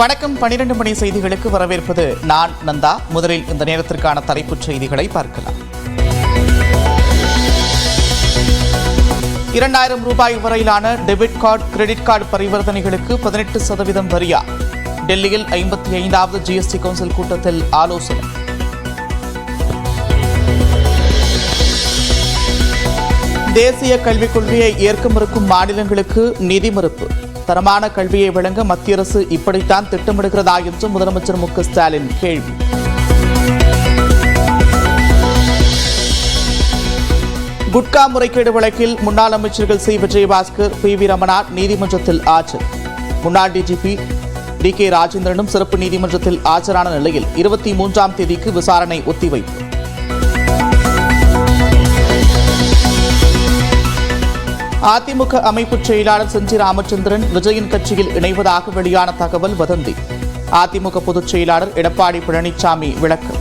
வணக்கம். 12 மணி செய்திகளுக்கு வரவேற்பது நான் நந்தா. முதலில் இந்த நேரத்திற்கான தலைப்புச் செய்திகளை பார்க்கலாம். 2000 ரூபாய் வரையிலான டெபிட் கார்டு, கிரெடிட் கார்டு பரிவர்த்தனைகளுக்கு 18% வரியா? டெல்லியில் 55வது ஜிஎஸ்டி கவுன்சில் கூட்டத்தில் ஆலோசனை. தேசிய கல்விக் கொள்கையை ஏற்க மறுக்கும் மாநிலங்களுக்கு நிதி மறுப்பு. தரமான கல்வியை வழங்க மத்திய அரசு இப்படித்தான் திட்டமிடுகிறதா என்று முதலமைச்சர் மு.க.ஸ்டாலின் கேள்வி. குட்கா முறைகேடு வழக்கில் முன்னாள் அமைச்சர்கள் சி. விஜயபாஸ்கர், பி.வி. ரமணா நீதிமன்றத்தில் ஆஜர். முன்னாள் டிஜிபி டி.கே. ராஜேந்திரனும் சிறப்பு நீதிமன்றத்தில் ஆஜரான நிலையில் 23ஆம் தேதிக்கு விசாரணை ஒத்திவைப்பு. அதிமுக அமைப்பு செயலாளர் செஞ்சி ராமச்சந்திரன் விஜயின் கட்சியில் இணைவதாக வெளியான தகவல் வதந்தி. அதிமுக பொதுச் செயலாளர் எடப்பாடி பழனிசாமி விளக்கம்.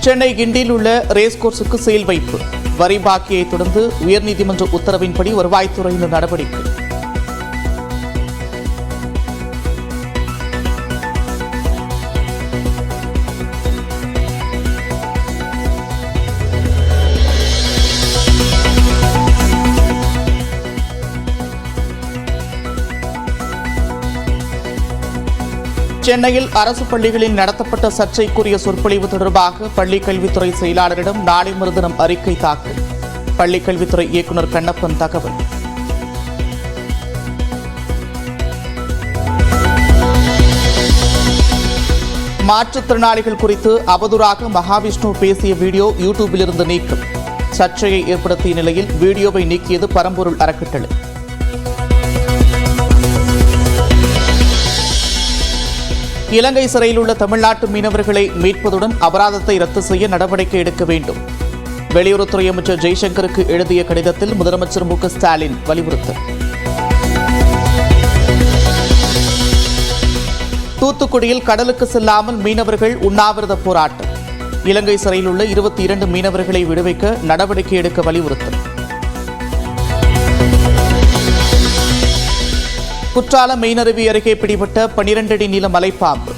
சென்னை கிண்டியில் உள்ள ரேஸ்கோர்ஸுக்கு சீல் வைப்பு. வரி பாக்கியை தொடர்ந்து உயர்நீதிமன்ற உத்தரவின்படி வருவாய்த்துறையினர் நடவடிக்கை. சென்னையில் அரசு பள்ளிகளில் நடத்தப்பட்ட சர்ச்சைக்குரிய சொற்பொழிவு தொடர்பாக பள்ளிக் கல்வித்துறை செயலாளரிடம் நாளை மறுதினம் அறிக்கை தாக்கல். பள்ளிக் கல்வித்துறை இயக்குநர் கண்ணப்பன் தகவல். மாற்றுத்திறனாளிகள் குறித்து அவதூறாக மகாவிஷ்ணு பேசிய வீடியோ யூடியூபிலிருந்து நீக்கம். சர்ச்சையை ஏற்படுத்திய நிலையில் வீடியோவை நீக்கியது பரம்பொருள் அறக்கட்டளை. இலங்கை சிறையில் உள்ள தமிழ்நாட்டு மீனவர்களை மீட்பதுடன் அபராதத்தை ரத்து செய்ய நடவடிக்கை எடுக்க வேண்டும். வெளியுறவுத்துறை அமைச்சர் ஜெய்சங்கருக்கு எழுதிய கடிதத்தில் முதலமைச்சர் மு.க.ஸ்டாலின் வலியுறுத்தல். தூத்துக்குடியில் கடலுக்கு செல்லாமல் மீனவர்கள் உண்ணாவிரத போராட்டம். இலங்கை சிறையில் உள்ள 22 மீனவர்களை விடுவிக்க நடவடிக்கை எடுக்க வலியுறுத்தல். குற்றாலம் மெயினருவி அருகே பிடிபட்ட 12 அடி நீள மலைப்பாம்பு.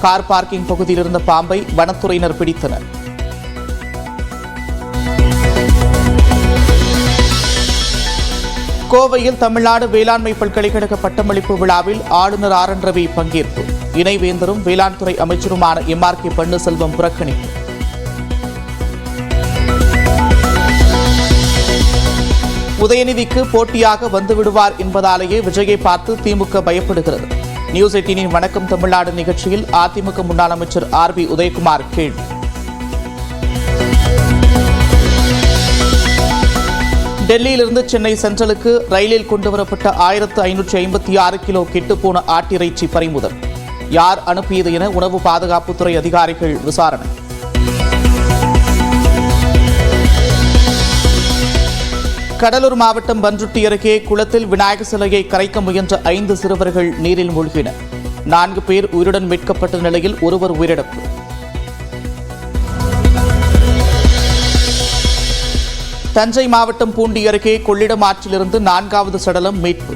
கார் பார்க்கிங் பகுதியில் இருந்த பாம்பை வனத்துறையினர் பிடித்தனர். கோவையில் தமிழ்நாடு வேளாண்மை பல்கலைக்கழக பட்டமளிப்பு விழாவில் ஆளுநர் ஆர். என். ரவி பங்கேற்பு. இணைவேந்தரும் வேளாண் துறை அமைச்சருமான எம்.ஆர்.கே. பன்னீர்செல்வம் புறக்கணிப்பு. உதயநிதிக்கு போட்டியாக வந்துவிடுவார் என்பதாலேயே விஜயை பார்த்து திமுக பயப்படுகிறது. நியூஸ் 18 வணக்கம் தமிழ்நாடு நிகழ்ச்சியில் அதிமுக முன்னாள் அமைச்சர் ஆர்.பி. உதயகுமார் கேள்வி. டெல்லியிலிருந்து சென்னை சென்ட்ரலுக்கு ரயிலில் கொண்டுவரப்பட்ட 1556 கிலோ கெட்டுப்போன ஆட்டிறைச்சி பறிமுதல். யார் அனுப்பியது என உணவு பாதுகாப்புத்துறை அதிகாரிகள் விசாரணை. கடலூர் மாவட்டம் பன்ருட்டி அருகே குளத்தில் விநாயகர் சிலையை கரைக்க முயன்ற 5 சிறுவர்கள் நீரில் மூழ்கினர். 4 பேர் உயிருடன் மீட்கப்பட்ட நிலையில் ஒருவர் உயிரிழப்பு. தஞ்சை மாவட்டம் பூண்டி அருகே கொள்ளிடம் ஆற்றிலிருந்து 4வது சடலம் மீட்பு.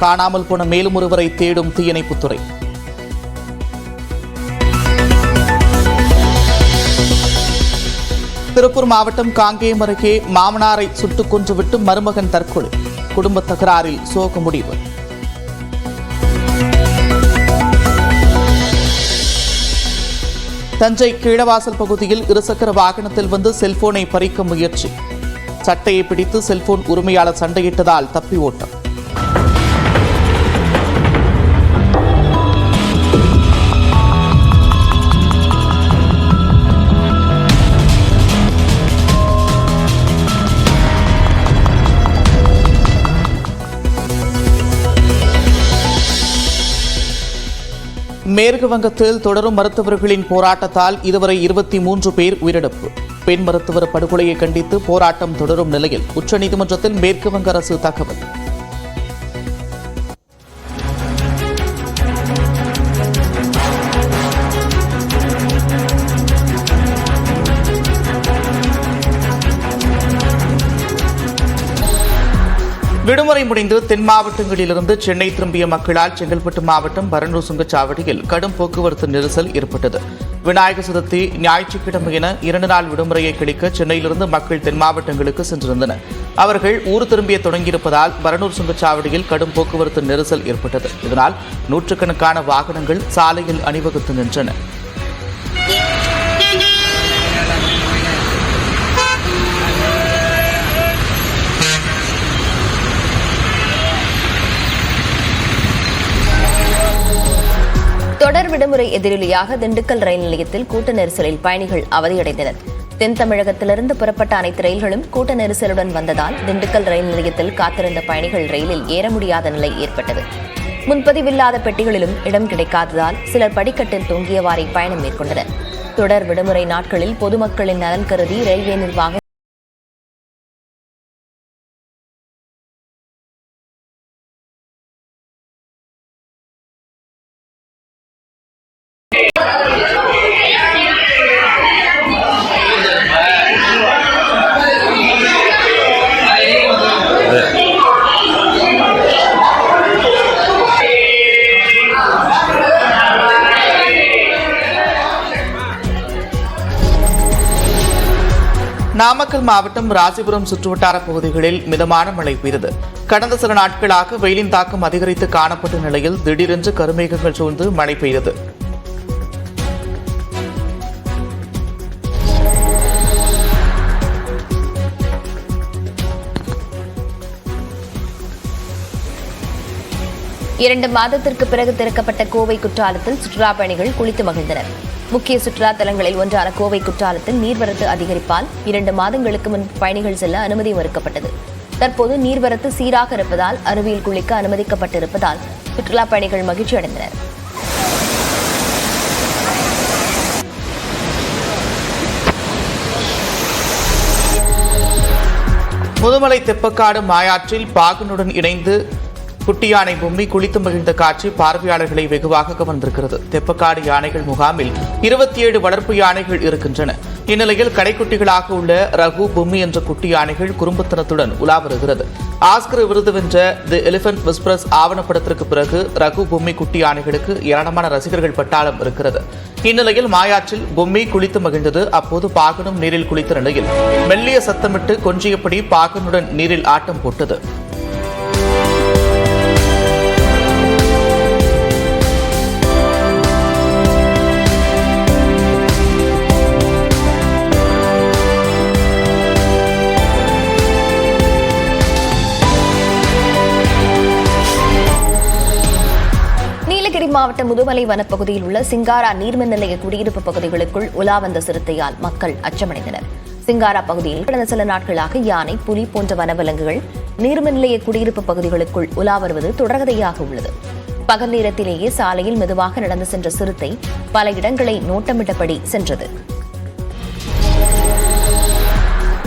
காணாமல் போன மேலும் ஒருவரை தேடும் தீயணைப்புத்துறை. திருப்பூர் மாவட்டம் காங்கேயம் அருகே மாமனாரை சுட்டுக் கொன்றுவிட்டு மருமகன் தற்கொலை. குடும்ப தகராறில் சோக முடிவு. தஞ்சை கீழவாசல் பகுதியில் இருசக்கர வாகனத்தில் வந்து செல்போனை பறிக்க முயற்சி. சட்டையை பிடித்து செல்போன் உரிமையாளர் சண்டையிட்டதால் தப்பி ஓட்டம். மேற்கு வங்கத்தில் தொடரும் மருத்துவர்களின் போராட்டத்தால் இதுவரை 23 பேர் உயிரிழப்பு. பெண் மருத்துவர் படுகொலையை கண்டித்து போராட்டம் தொடரும் நிலையில் உச்சநீதிமன்றத்தில் மேற்கு வங்க அரசு தகவல். விடுமுறை முடிந்து தென் மாவட்டங்களிலிருந்து சென்னை திரும்பிய மக்களால் செங்கல்பட்டு மாவட்டம் பரனூர் சுங்கச்சாவடியில் கடும் போக்குவரத்து நெரிசல் ஏற்பட்டது. விநாயகர் சதுர்த்தி, ஞாயிற்றுக்கிழமை என 2 நாள் விடுமுறையை கழிக்க சென்னையிலிருந்து மக்கள் தென் மாவட்டங்களுக்கு சென்றிருந்தனர். அவர்கள் ஊர் திரும்பிய தொடங்கியிருப்பதால் பரனூர் சுங்கச்சாவடியில் கடும் போக்குவரத்து நெரிசல் ஏற்பட்டது. இதனால் நூற்றுக்கணக்கான வாகனங்கள் சாலையில் அணிவகுத்து நின்றன. தொடர் விடுமுறை எதிரொலியாக திண்டுக்கல் ரயில் நிலையத்தில் கூட்ட நெரிசலில் பயணிகள் அவதியடைந்தனர். தென் தமிழகத்திலிருந்து புறப்பட்ட அனைத்து ரயில்களும் கூட்ட நெரிசலுடன் வந்ததால் திண்டுக்கல் ரயில் நிலையத்தில் காத்திருந்த பயணிகள் ரயிலில் ஏற முடியாத நிலை ஏற்பட்டது. முன்பதிவில்லாத பெட்டிகளிலும் இடம் கிடைக்காததால் சிலர் படிக்கட்டில் தொங்கியவாறே பயணம் மேற்கொண்டனர். தொடர் விடுமுறை நாட்களில் பொதுமக்களின் நலன் கருதி ரயில்வே நிர்வாகம் நாமக்கல் மாவட்டம் ராசிபுரம் சுற்றுவட்டார பகுதிகளில் மிதமான மழை பெய்தது. கடந்த சில நாட்களாக வெயிலின் தாக்கம் அதிகரித்து காணப்பட்ட நிலையில் திடீரென்று கருமேகங்கள் சூழ்ந்து மழை பெய்தது. இரண்டு மாதத்திற்கு பிறகு திறக்கப்பட்ட கோவை குற்றாலத்தில் சுற்றுலா பயணிகள் குளித்து மகிழ்ந்தனர். முக்கிய சுற்றுலா தலங்களில் ஒன்றான கோவை குற்றாலத்தில் நீர்வரத்து அதிகரிப்பால் 2 மாதங்களுக்கு முன் பயணிகள் செல்ல அனுமதி மறுக்கப்பட்டது. தற்போது நீர்வரத்து சீராக இருப்பதால் அருவியில் குளிக்க அனுமதிக்கப்பட்டிருப்பதால் சுற்றுலா பயணிகள் மகிழ்ச்சி அடைந்தனர். முதுமலை தெப்பக்காடு மாயாற்றில் பாகனுடன் இணைந்து குட்டி யானை பொம்மி குளித்து மகிழ்ந்த காட்சி பார்வையாளர்களை வெகுவாக கவர்ந்திருக்கிறது. தெப்பக்காடு யானைகள் முகாமில் 27 வளர்ப்பு யானைகள் இருக்கின்றன. இந்நிலையில் கடைக்குட்டிகளாக உள்ள ரகு பொம்மி என்ற குட்டி யானைகள் குறும்புத்தனத்துடன் உலா வருகிறது. ஆஸ்கர் விருது வென்ற தி எலிபென்ட் விஸ்பரஸ் ஆவணப்படத்திற்கு பிறகு ரகு பொம்மி குட்டி யானைகளுக்கு ஏராளமான ரசிகர்கள் பட்டாளம் இருக்கிறது. இந்நிலையில் மாயாற்றில் பொம்மி குளித்து மகிழ்ந்தது. அப்போது பாகனும் நீரில் குளித்த நிலையில் மெல்லிய சத்தமிட்டு கொஞ்சியபடி பாகனுடன் நீரில் ஆட்டம் போட்டது. மாவட்ட முதுமலை வனப்பகுதியில் உள்ள சிங்காரா நீர்மின் நிலைய குடியிருப்பு பகுதிகளுக்குள் உலா வந்த சிறுத்தையால் மக்கள் அச்சமடைந்தனர். சிங்காரா பகுதியில் கடந்த சில நாட்களாக யானை, புலி போன்ற வனவிலங்குகள் நீர்மின் நிலைய குடியிருப்பு பகுதிகளுக்குள் உலா வருவது தொடர்கதையாக உள்ளது. பகல் நேரத்திலேயே சாலையில் மெதுவாக நடந்து சென்ற சிறுத்தை பல இடங்களை நோட்டமிட்டபடி சென்றது.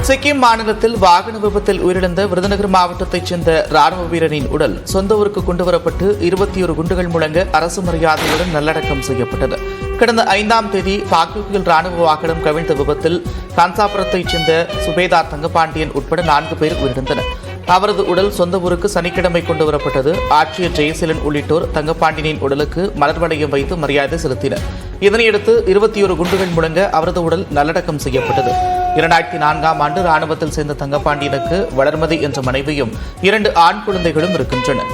சிக்கிம் மாநிலத்தில் வாகன விபத்தில் உயிரிழந்த விருதுநகர் மாவட்டத்தைச் சேர்ந்த ராணுவ வீரரின் உடல் சொந்த ஊருக்கு கொண்டுவரப்பட்டு 21 குண்டுகள் முழங்க அரசு மரியாதையுடன் நல்லடக்கம் செய்யப்பட்டது. கடந்த 5ஆம் தேதி பாக்கியில் ராணுவ வாகனம் கவிழ்ந்த விபத்தில் கான்சாபுரத்தைச் சேர்ந்த சுபேதார் தங்கபாண்டியன் உட்பட 4 பேர் உயிரிழந்தனர். அவரது உடல் சொந்த ஊருக்கு சனிக்கிழமை கொண்டுவரப்பட்டது. ஆட்சியர் ஜெயசீலன் உள்ளிட்டோர் தங்கபாண்டியனின் உடலுக்கு மலர் வளையம் வைத்து மரியாதை செலுத்தினர். இதனையடுத்து 21 குண்டுகள் முழங்க அவரது உடல் நல்லடக்கம் செய்யப்பட்டது. 2004ஆம் ஆண்டு ராணுவத்தில் சேர்ந்த தங்கபாண்டியனுக்கு வளர்மதி என்ற மனைவியும் 2 ஆண் குழந்தைகளும் இருக்கின்றனர்.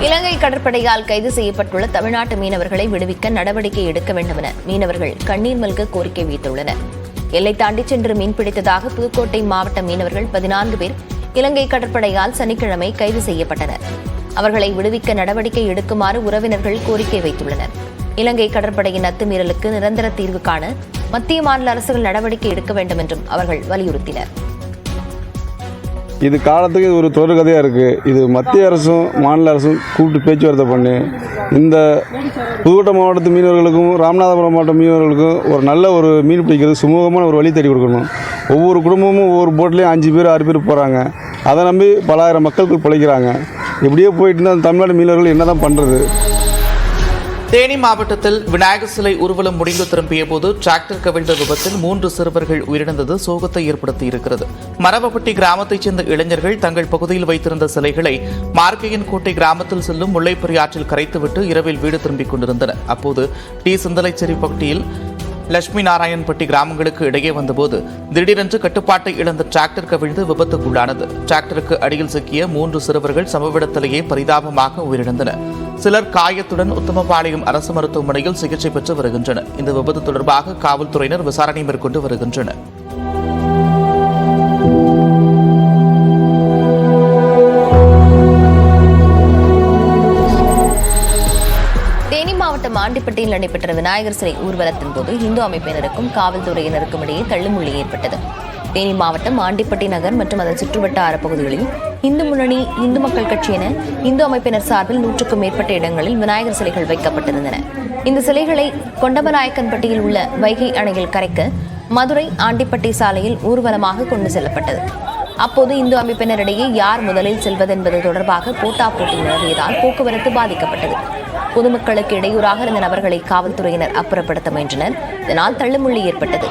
இலங்கை கடற்படையால் கைது செய்யப்பட்டுள்ள தமிழ்நாட்டு மீனவர்களை விடுவிக்க நடவடிக்கை எடுக்க வேண்டும் என மீனவர்கள் கண்ணீர் மல்க கோரிக்கை வைத்துள்ளனர். எல்லை தாண்டி சென்று மீன்பிடித்ததாக புதுக்கோட்டை மாவட்ட மீனவர்கள் 14 பேர் இலங்கை கடற்படையால் சனிக்கிழமை கைது செய்யப்பட்டனர். அவர்களை விடுவிக்க நடவடிக்கை எடுக்குமாறு உறவினர்கள் கோரிக்கை வைத்துள்ளனர். இலங்கை கடற்படையின் அத்துமீறலுக்கு நிரந்தர தீர்வு காண மத்திய மாநில அரசுகள் நடவடிக்கை எடுக்க வேண்டும் என்றும் அவர்கள் வலியுறுத்தினர். இது காலத்துக்கு இது ஒரு தொடர்கதையாக இருக்குது. இது மத்திய அரசும் மாநில அரசும் கூப்பிட்டு பேச்சுவார்த்தை பண்ணி இந்த புதுக்கோட்டை மாவட்டத்து மீனவர்களுக்கும் ராமநாதபுரம் மாவட்ட மீனவர்களுக்கும் ஒரு நல்ல ஒரு மீன் பிடிக்கிறது சுமூகமான ஒரு வழி தேடி கொடுக்கணும். ஒவ்வொரு குடும்பமும் ஒவ்வொரு போட்லேயும் 5 பேர் 6 பேர் போகிறாங்க. அதை நம்பி பலாயிரம் மக்களுக்கு பிழைக்கிறாங்க. இப்படியே போயிட்டு இருந்தால் தமிழ்நாடு மீனவர்கள் என்ன தான் பண்ணுறது? தேனி மாவட்டத்தில் விநாயகர் சிலை ஊர்வலம் முடிந்து திரும்பிய போது டிராக்டர் கவிழ்ந்த விபத்தில் 3 சிறுவர்கள் உயிரிழந்தது சோகத்தை ஏற்படுத்தியிருக்கிறது. மரவப்பட்டி கிராமத்தைச் சேர்ந்த இளைஞர்கள் தங்கள் பகுதியில் வைத்திருந்த சிலைகளை மார்க்கையன்கோட்டை கிராமத்தில் செல்லும் முல்லைப்பெரியாற்றில் கரைத்துவிட்டு இரவில் வீடு திரும்பிக் கொண்டிருந்தனர். அப்போது டி சிந்தலைச்சேரி பகுதியில் லட்சுமி நாராயண்பட்டி கிராமங்களுக்கு இடையே வந்தபோது திடீரென்று கட்டுப்பாட்டை இழந்த டிராக்டர் கவிழ்ந்து விபத்துக்குள்ளானது. டிராக்டருக்கு அடியில் சிக்கிய 3 சிறுவர்கள் சம்பவ இடத்திலேயே பரிதாபமாக உயிரிழந்தனர். சிலர் காயத்துடன் உத்தமபாளையம் அரசு மருத்துவமனையில் சிகிச்சை பெற்று வருகின்றனர். இந்த விபத்து தொடர்பாக காவல்துறையினர் விசாரணை மேற்கொண்டு வருகின்றனர். தேனி மாவட்டம் ஆண்டிப்பட்டியில் நடைபெற்ற விநாயகர் சிலை ஊர்வலத்தின் போது இந்து அமைப்பினருக்கும் காவல்துறையினருக்கும் இடையே தள்ளுமுள்ளி ஏற்பட்டது. தேனி மாவட்டம் ஆண்டிப்பட்டி நகர் மற்றும் அதன் சுற்றுவட்டார பகுதிகளில் இந்து முன்னணி, இந்து மக்கள் கட்சி என இந்து அமைப்பினர் சார்பில் 100க்கும் மேற்பட்ட இடங்களில் விநாயகர் சிலைகள் வைக்கப்பட்டிருந்தன. இந்த சிலைகளை கொண்டமநாயக்கன்பட்டியில் உள்ள வைகை அணையில் கரைக்க மதுரை ஆண்டிப்பட்டி சாலையில் ஊர்வலமாக கொண்டு செல்லப்பட்டது. அப்போது இந்து அமைப்பினரிடையே யார் முதலில் செல்வதென்பது தொடர்பாக போட்டாபோட்டி நிலவியதால் போக்குவரத்து பாதிக்கப்பட்டது. பொதுமக்களுக்கு இடையூறாக இருந்த நபர்களை காவல்துறையினர் அப்புறப்படுத்த முயன்றனர். இதனால் தள்ளுமுள்ளி ஏற்பட்டது.